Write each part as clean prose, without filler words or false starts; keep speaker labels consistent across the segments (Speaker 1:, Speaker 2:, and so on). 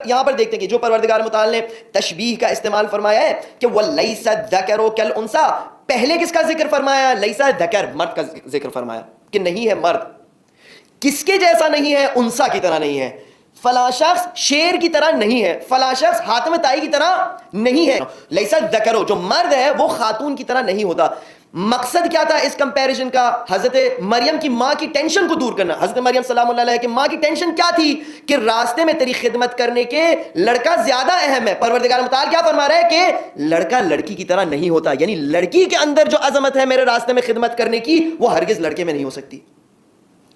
Speaker 1: یہاں پر دیکھتے ہیں کہ جو پروردگار متعال نے تشبیہ کا استعمال فرمایا ہے کہ وَلَيْسَ الذَّكَرُ كَالْأُنثَىٰ، پہلے کس کا ذکر فرمایا؟ لیسا الذکر، مرد کا ذکر فرمایا کہ نہیں ہے مرد کس کے جیسا نہیں ہے، انسا کی طرح نہیں ہے، فلاں شخص شیر کی طرح نہیں ہے، فلاں شخص حاتم طائی کی طرح نہیں ہے۔ لیسا الذکر، جو مرد ہے وہ خاتون کی طرح نہیں ہوتا۔ مقصد کیا تھا اس کمپیریزن کا؟ حضرت مریم کی ماں کی ٹینشن کو دور کرنا۔ حضرت مریم سلام اللہ علیہ کی ماں کی ٹینشن کیا تھی کہ راستے میں تیری خدمت کرنے کے لڑکا زیادہ اہم ہے۔ پروردگار متعال کیا فرما رہا ہے کہ لڑکا لڑکی کی طرح نہیں ہوتا، یعنی لڑکی کے اندر جو عظمت ہے میرے راستے میں خدمت کرنے کی وہ ہرگز لڑکے میں نہیں ہو سکتی۔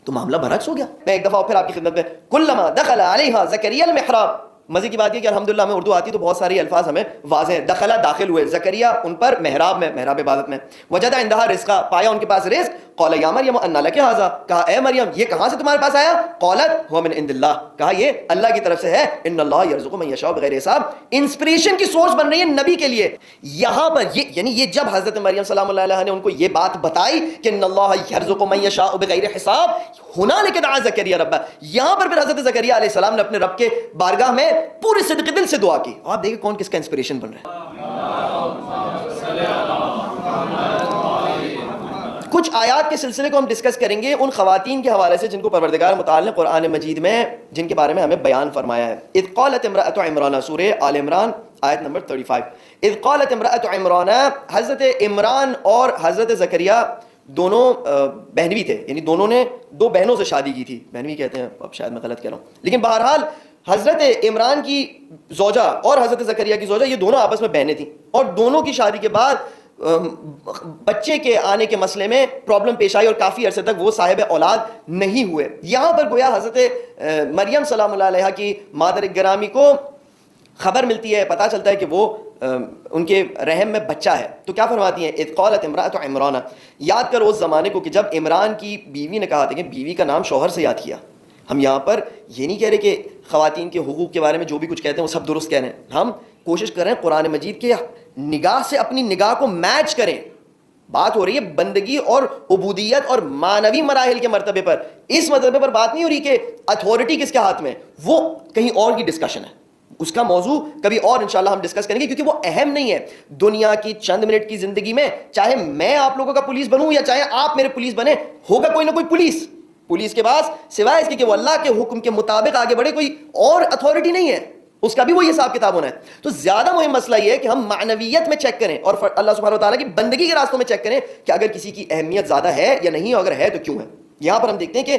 Speaker 1: تو معاملہ برعکس ہو گیا۔ میں ایک دفعہ پھر آپ کی خدمت میں کلما دخل علیہا زکریا المحراب، مزے کی بات یہ کہ الحمدللہ ہمیں اردو آتی تو بہت ساری الفاظ ہمیں واضح ہیں۔ دخلا داخل ہوئے، زکریا ان پر محراب میں، محراب عبادت میں، وجد عندها رزقا، پایا ان کے پاس رزق، قال یا مریم ان لک ھذا، کہا اے مریم یہ کہاں سے تمہارے پاس آیا؟ قالت هو من عند اللہ، کہا یہ اللہ کی طرف سے ہے، ان اللہ یرزق من یشاء بغیر حساب۔ انسپریشن کی سورس بن رہی ہے نبی کے لیے۔ یہاں پر یہ یعنی یہ جب حضرت مریم سلام اللہ علیہ نے ان کو یہ بات بتائی کہ ان اللہ یرزق من یشاء بغیر حساب، ہنالک دعا زکریا ربہ، یہاں پر پھر حضرت زکریا علیہ السلام نے اپنے رب کے بارگاہ میں پورے صدق دل سے دعا کی۔ آپ دیکھیں کون کس کا انسپریشن بن رہا ہے۔ کچھ آیات کے سلسلے کو ہم ڈسکس کریں گے ان خواتین کے حوالے سے جن کو پروردگار متعال نے قرآن مجید میں جن کے بارے میں ہمیں بیان فرمایا ہے۔ اذ قالت امرأۃ عمران، سورہ آل عمران آیت نمبر 35۔ اذ قالت امرأۃ عمران، حضرت عمران اور حضرت زکریا دونوں بہنوی تھے، یعنی دونوں نے دو بہنوں سے شادی کی تھی، بہنوی کہتے ہیں، اب شاید میں غلط کہہ رہا ہوں، لیکن بہرحال حضرت عمران کی زوجہ اور حضرت زکریا کی زوجہ یہ دونوں آپس میں بہنیں تھیں، اور دونوں کی شادی کے بعد بچے کے آنے کے مسئلے میں پرابلم پیش آئی اور کافی عرصے تک وہ صاحب اولاد نہیں ہوئے۔ یہاں پر گویا حضرت مریم سلام اللہ علیہ کی مادر گرامی کو خبر ملتی ہے، پتہ چلتا ہے کہ وہ ان کے رحم میں بچہ ہے، تو کیا فرماتی ہیں؟ اذ قالت امرأۃ عمران، یاد کرو اس زمانے کو کہ جب عمران کی بیوی نے کہا تھا کہ بیوی کا نام شوہر سے یاد کیا۔ ہم یہاں پر یہ نہیں کہہ رہے کہ خواتین کے حقوق کے بارے میں جو بھی کچھ کہتے ہیں وہ سب درست کہہ رہے ہیں، ہم کوشش کر رہے ہیں قرآن مجید کے نگاہ سے اپنی نگاہ کو میچ کریں۔ بات ہو رہی ہے بندگی اور عبودیت اور معنوی مراحل کے مرتبے پر، اس مرتبے پر بات نہیں ہو رہی کہ اتھارٹی کس کے ہاتھ میں، وہ کہیں اور کی ڈسکشن ہے، اس کا موضوع کبھی اور انشاءاللہ ہم ڈسکس کریں گے، کیونکہ وہ اہم نہیں ہے۔ دنیا کی چند منٹ کی زندگی میں چاہے میں آپ لوگوں کا پولیس بنوں یا چاہے آپ میرے پولیس بنے، ہوگا کوئی نہ کوئی پولیس کے پاس سوائے اس کے کہ وہ اللہ کے حکم کے مطابق آگے بڑھے، کوئی اور اتھارٹی نہیں ہے، اس کا بھی وہی حساب کتاب ہونا ہے۔ تو زیادہ مہم مسئلہ یہ ہے کہ ہم معنویت میں چیک کریں اور اللہ سبحانہ وتعالیٰ کی بندگی کے راستوں میں چیک کریں کہ اگر کسی کی اہمیت زیادہ ہے یا نہیں، اگر ہے تو کیوں ہے۔ یہاں پر ہم دیکھتے ہیں کہ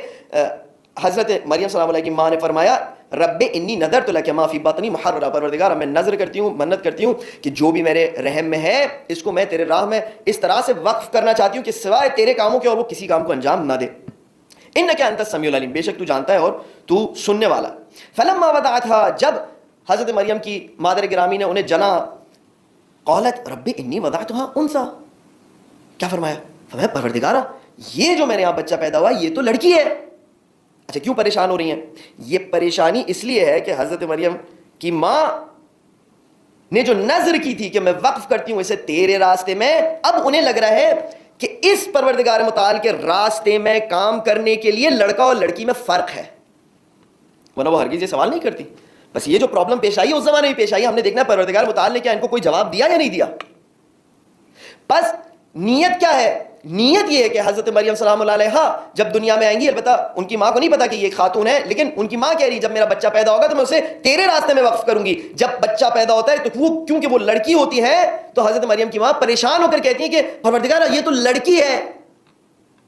Speaker 1: حضرت مریم صلی اللہ علیہ کی ماں نے فرمایا رب انی نذرت لک ما فی بطنی محررا، پروردگار میں نظر کرتی ہوں، منت کرتی ہوں کہ جو بھی میرے رحم میں ہے اس کو میں تیرے راہ میں اس طرح سے وقف کرنا چاہتی ہوں کہ سوائے تیرے کاموں کے اور وہ کسی کام کو انجام نہ دے۔ انک انت السمیع العلیم، بے شک تو جانتا ہے اور تو سننے والا۔ فلما وضعتها، جب حضرت مریم کی مادر گرامی نے انہیں جنا، قالت رب انی وضعتها انثى، کیا فرمایا؟ فرمایا پروردگارا یہ جو میرے یہاں بچہ پیدا ہوا یہ تو لڑکی ہے۔ اچھا کیوں پریشان ہو رہی ہیں؟ یہ پریشانی اس لیے ہے کہ حضرت مریم کی ماں نے جو نظر کی تھی کہ میں وقف کرتی ہوں اسے تیرے راستے میں، اب انہیں لگ رہا ہے کہ اس پروردگار متعال کے راستے میں کام کرنے کے لیے لڑکا اور لڑکی میں فرق ہے، ورنہ وہ ہرگز یہ سوال نہیں کرتی۔ بس یہ جو پرابلم پیش آئی اس زمانے میں پیش آئی، ہم نے دیکھنا پروردگار متعال نے کیا ان کو کوئی جواب دیا یا نہیں دیا۔ بس نیت کیا ہے؟ نیت یہ ہے کہ حضرت مریم سلام اللہ علیہ جب دنیا میں آئیں گی، البتہ ان کی ماں کو نہیں پتا کہ یہ خاتون ہے، لیکن ان کی ماں کہہ رہی جب میرا بچہ پیدا ہوگا تو میں اسے تیرے راستے میں وقف کروں گی۔ جب بچہ پیدا ہوتا ہے تو وہ کیونکہ وہ لڑکی ہوتی ہے تو حضرت مریم کی ماں پریشان ہو کر کہتی ہے کہ پروردگار یہ تو لڑکی ہے۔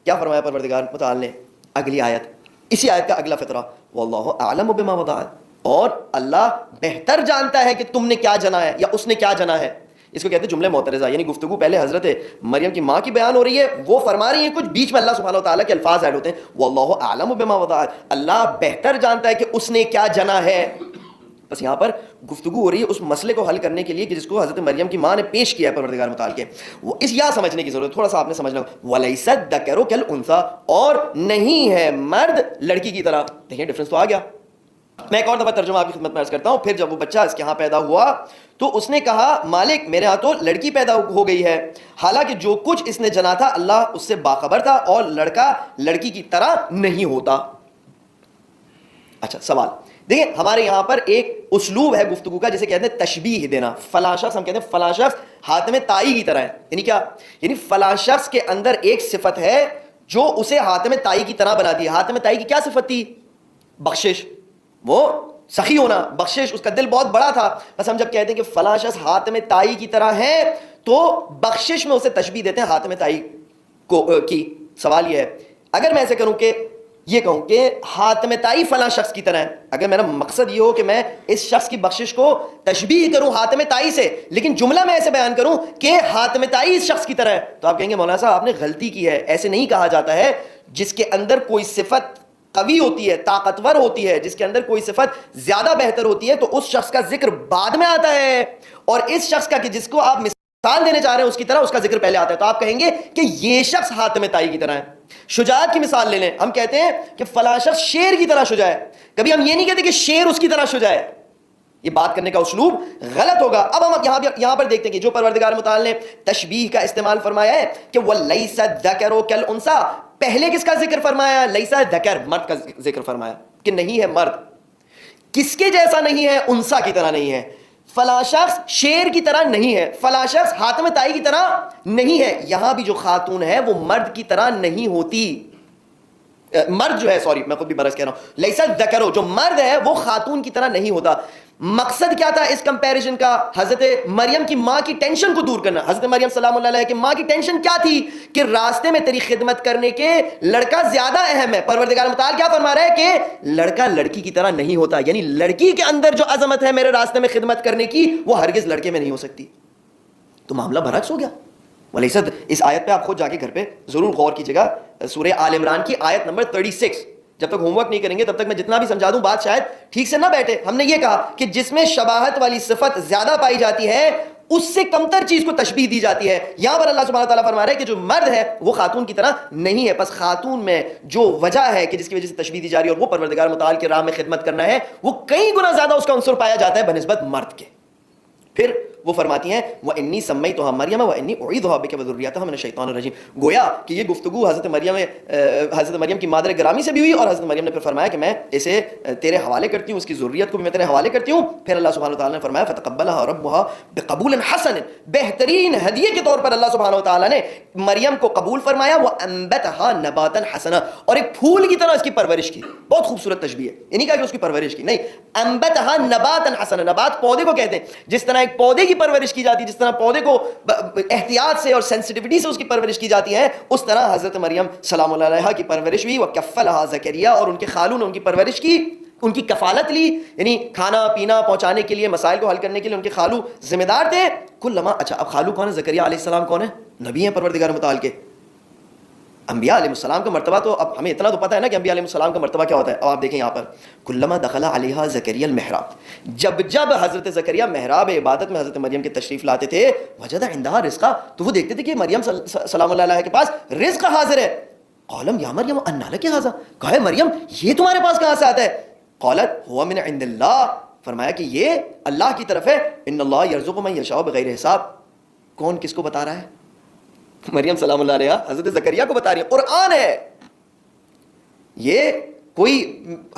Speaker 1: کیا فرمایا پروردگار متعال نے؟ اگلی آیت، اسی آیت کا اگلا فقرہ، واللہ اعلم بما وضعت، اور اللہ بہتر جانتا ہے کہ تم نے کیا جنا ہے یا اس نے کیا جنا ہے۔ اس کو کہتے ہیں جملے معترضہ، یعنی گفتگو پہلے حضرت مریم کی ماں کی بیان ہو رہی ہے، وہ فرما رہی ہیں کچھ، بیچ میں اللہ سبحانہ وتعالیٰ کے الفاظ ایڈ ہوتے ہیں، واللہ اعلم بما وضعت، اللہ بہتر جانتا ہے کہ اس نے کیا جنا ہے۔ بس یہاں پر گفتگو ہو رہی ہے اس مسئلے کو حل کرنے کے لیے کہ جس کو حضرت مریم کی ماں نے پیش کیا ہے پروردگار متعال کے، وہ اس یا سمجھنے کی ضرورت، تھوڑا سا آپ نے سمجھنا، وَلَيْسَ الذَّكَرُ كَالْأُنثَىٰ، اور نہیں ہے مرد لڑکی کی طرح۔ دیکھیں ڈفرنس تو آ گیا۔ میں ایک اور دفعہ ترجمہ آپ کی خدمت میں عرض کرتا ہوں۔ پھر جب وہ بچہ اس کے ہاں پیدا ہوا تو اس نے کہا مالک میرے ہاں تو لڑکی پیدا ہو گئی ہے، حالانکہ جو کچھ اس نے جنا تھا اللہ اس سے باخبر تھا، اور لڑکا لڑکی کی طرح نہیں ہوتا۔ اچھا سوال، دیکھیں ہمارے یہاں پر ایک اسلوب ہے گفتگو کا جسے کہتے ہیں تشبیہ دینا. فلاں شخص, ہم کہتے ہیں فلاں شخص حاتم طائی کی طرح ہے. یعنی کیا؟ یعنی فلاں شخص کے اندر ایک صفت ہے جو اسے حاتم طائی کی طرح بناتی ہے. حاتم طائی کی کیا صفت تھی؟ بخشش, وہ سخی ہونا, بخشش, اس کا دل بہت بڑا تھا. بس ہم جب کہتے ہیں کہ فلاں شخص حاتم طائی کی طرح ہے تو بخشش میں اسے تشبیہ دیتے ہیں حاتم طائی کو کی. سوال یہ ہے, اگر میں ایسے کروں کہ یہ کہوں کہ حاتم طائی فلاں شخص کی طرح ہے, اگر میرا مقصد یہ ہو کہ میں اس شخص کی بخشش کو تشبیہ کروں حاتم طائی سے, لیکن جملہ میں ایسے بیان کروں کہ حاتم طائی اس شخص کی طرح ہے, تو آپ کہیں گے مولانا صاحب آپ نے غلطی کی ہے. ایسے نہیں کہا جاتا ہے. جس کے اندر کوئی صفت قوی ہوتی ہے, طاقتور ہوتی ہے, جس کے اندر کوئی صفت زیادہ بہتر ہوتی ہے, تو اس شخص کا ذکر بعد میں آتا ہے, اور اس شخص کا کہ جس کو آپ مثال دینے چاہ رہے ہیں اس کی طرح اس کا ذکر پہلے آتا ہے. تو آپ کہیں گے کہ یہ شخص حاتم طائی کی طرح ہے. شجاعت کی مثال لے لیں, ہم کہتے ہیں کہ فلاں شخص شیر کی طرح شجاع ہے. کبھی ہم یہ نہیں کہتے کہ شیر اس کی طرح شجاع ہے. یہ بات کرنے کا اسلوب غلط ہوگا. اب ہم یہاں پر دیکھتے ہیں کہ جو پروردگار متعال نے تشبیہ کا استعمال فرمایا ہے کہ وَلَيْسَ الذَّكَرُ كَالْأُنثَىٰ, پہلے کس کا ذکر فرمایا؟ لیسا ذکر, مرد کا ذکر فرمایا کہ نہیں ہے مرد. کس کے جیسا نہیں ہے؟ انسا کی طرح نہیں ہے. فلاں شخص شیر کی طرح نہیں ہے, فلاں شخص حاتم طائی کی طرح نہیں ہے. یہاں بھی جو خاتون ہے وہ مرد کی طرح نہیں ہوتی. مرد جو ہے, سوری میں خود بھی برعکس کہہ رہا ہوں, لیسا ذکر, جو مرد ہے وہ خاتون کی طرح نہیں ہوتا. مقصد کیا تھا اس کمپیریزن کا؟ حضرت مریم کی ماں کی ٹینشن کو دور کرنا. حضرت مریم سلام اللہ علیہ کی ماں کی ٹینشن کیا تھی؟ کہ راستے میں تیری خدمت کرنے کے لڑکا زیادہ اہم ہے. پروردگار متعال کیا فرما رہا ہے کہ لڑکا لڑکی کی طرح نہیں ہوتا, یعنی لڑکی کے اندر جو عظمت ہے میرے راستے میں خدمت کرنے کی وہ ہرگز لڑکے میں نہیں ہو سکتی. تو معاملہ برعکس ہو گیا. ولیسد, اس آیت پہ آپ خود جا کے گھر پہ ضرور غور کیجیے گا. سورہ آل عمران کی آیت نمبر 36, جب تک ہوم ورک نہیں کریں گے تب تک میں جتنا بھی سمجھا دوں بات شاید ٹھیک سے نہ بیٹھے. ہم نے یہ کہا کہ جس میں شباہت والی صفت زیادہ پائی جاتی ہے اس سے کمتر چیز کو تشبیہ دی جاتی ہے. یہاں پر اللہ سبحانہ وتعالیٰ فرما رہا ہے کہ جو مرد ہے وہ خاتون کی طرح نہیں ہے. پس خاتون میں جو وجہ ہے کہ جس کی وجہ سے تشبیہ دی جا رہی ہے اور وہ پروردگار متعال کی راہ میں خدمت کرنا ہے, وہ کئی گنا زیادہ اس کا عنصر پایا جاتا ہے بنسبت مرد کے. پھر وہ فرماتی ہیں وَإِنِّي سَمَّيْتُهَا مَرْيَمَ وَإِنِّي أُعِيذُهَا بِكَ وَذُرِّيَّتَهَا مِنَ الشَّيْطَانِ الرَّجِيمِ. گویا کہ یہ گفتگو حضرت مریم کی مادر گرامی سے بھی ہوئی, اور حضرت مریم نے پھر فرمایا کہ میں اسے تیرے حوالے کرتی ہوں, اس کی ذریت کو بھی میں تیرے حوالے کرتی ہوں. پھر اللہ سبحانہ وتعالیٰ نے فرمایا فَتَقَبَّلَهَا رَبُّهَا بِقَبُولٍ حَسَنٍ, بہترین ہدیے کے طور پر اللہ سبحانہ وتعالیٰ نے مریم کو قبول فرمایا. وَأَنبَتَهَا نَبَاتًا حَسَنًا, اور ایک پھول کی طرح اس کی پرورش کی. بہت خوبصورت تشبیہ ہے, یہ نہیں کہا کہ اس کی پرورش کی, نہیں, أَنبَتَهَا نَبَاتًا حَسَنًا. نبات پودے کو کہتے ہیں. جس طرح ایک پودے کی پرورش کی جاتی ہے, جس طرح پودے کو احتیاط سے اور سینسٹیوٹی سے اس کی پرورش کی جاتی ہے, اس طرح حضرت مریم سلام اللہ علیہا کی پرورش ہوئی. وَكَفَّلَهَا زَكَرِيَّا, اور ان کے خالو نے ان کی پرورش کی, ان کی کفالت لی, یعنی کھانا پینا پہنچانے کے لیے, مسائل کو حل کرنے کے لیے ان کے خالو ذمہ دار تھے. کلما, اچھا اب خالو کون ہے؟ زکریا علیہ السلام کون ہے؟ نبی ہیں پروردگار متعال کے. انبیاء علیہ السلام کا مرتبہ تو اب ہمیں اتنا تو پتہ ہے نا کہ انبیاء علیہ السلام کا مرتبہ کیا ہوتا ہے. اب آپ دیکھیں یہاں پر کلما دخل علیہا زکریا المحراب, جب حضرت زکریا محراب عبادت میں حضرت مریم کے تشریف لاتے تھے, وجد عندها رزقا, تو وہ دیکھتے تھے کہ مریم سلام اللہ علیہ کے پاس رزق حاضر ہے. قالم یا مریم انا لک ھذا, کہا ہے مریم یہ تمہارے پاس کہاں سے آتا ہے؟ قالت هو من عند اللہ, فرمایا کہ یہ اللہ کی طرف ہے. ان اللہ یرزق من یشاء بغیر حساب. کون کس کو بتا رہا ہے؟ مریم سلام اللہ علیہ حضرت زکریا کو بتا رہی ہے. قرآن ہے یہ, کوئی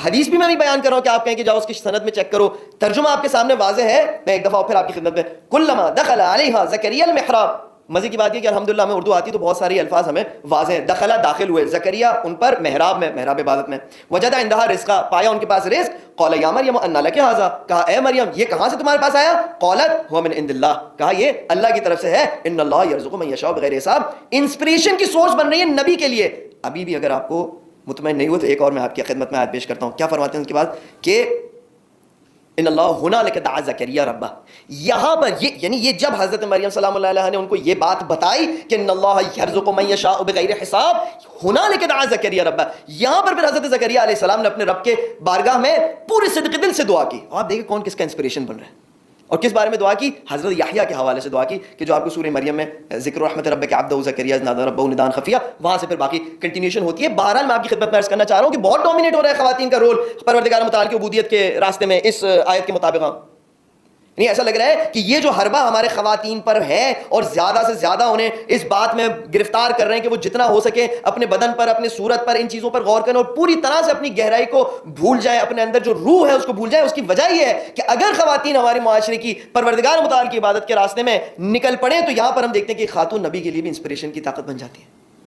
Speaker 1: حدیث بھی میں نہیں بیان کر رہا ہوں کہ آپ کہیں کہ جاؤ اس کی سند میں چیک کرو. ترجمہ آپ کے سامنے واضح ہے, میں ایک دفعہ پھر آپ کی خدمت میں. کلما دخل علیہا زکریا المحراب. مزے کی بات یہ کہ الحمدللہ ہمیں اردو آتی تو بہت ساری الفاظ ہمیں واضح ہیں. دخلا داخل ہوئے, زکریا ان پر محراب میں, محراب عبادت میں. وجد عندها رزقا, پایا ان کے پاس رزق. قال یا مریم انا لک ھذا, کہا اے مریم یہ کہاں سے تمہارے پاس آیا؟ قالت هو من عند اللہ, کہا یہ اللہ کی طرف سے ہے. ان اللہ یرزق من یشاء بغیر حساب. انسپریشن کی سورس بن رہی ہے نبی کے لیے. ابھی بھی اگر آپ کو مطمئن نہیں ہو تو ایک اور میں آپ کی خدمت میں آیت پیش کرتا ہوں. کیا فرماتے ہیں اس کے بعد کہ ان اللہ ہنالک دعا زکریا ربہ. یہاں پر یہ, یعنی یہ جب حضرت مریم سلام اللہ علیہ نے ان کو یہ بات بتائی کہ ان اللہ یرزق من یشاء بغیر حساب, ہنالک دعا زکریا ربہ, یہاں پر پھر حضرت زکریا علیہ السلام نے اپنے رب کے بارگاہ میں پورے صدق دل سے دعا کی. آپ دیکھیں کون کس کا انسپریشن بن رہا ہے, اور کس بارے میں دعا کی؟ حضرت یحییٰ کے حوالے سے دعا کی, کہ جو آپ کو سورہ مریم میں ذکر رحمت ربک عبدہ زکریا اذ نادى ربہ نداء خفیا, وہاں سے پھر باقی کنٹینیوشن ہوتی ہے. بہرحال میں آپ کی خدمت میں عرض کرنا چاہ رہا ہوں کہ بہت ڈومینیٹ ہو رہا ہے خواتین کا رول پروردگار متعال کی عبودیت کے راستے میں اس آیت کے مطابق. نہیں ایسا لگ رہا ہے کہ یہ جو حربہ ہمارے خواتین پر ہے اور زیادہ سے زیادہ انہیں اس بات میں گرفتار کر رہے ہیں کہ وہ جتنا ہو سکے اپنے بدن پر، اپنے صورت پر، ان چیزوں پر غور کریں اور پوری طرح سے اپنی گہرائی کو بھول جائیں، اپنے اندر جو روح ہے اس کو بھول جائیں. اس کی وجہ یہ ہے کہ اگر خواتین ہمارے معاشرے کی پروردگار متعال کی عبادت کے راستے میں نکل پڑیں تو یہاں پر ہم دیکھتے ہیں کہ خاتون نبی کے لیے بھی انسپریشن کی طاقت بن جاتی ہے.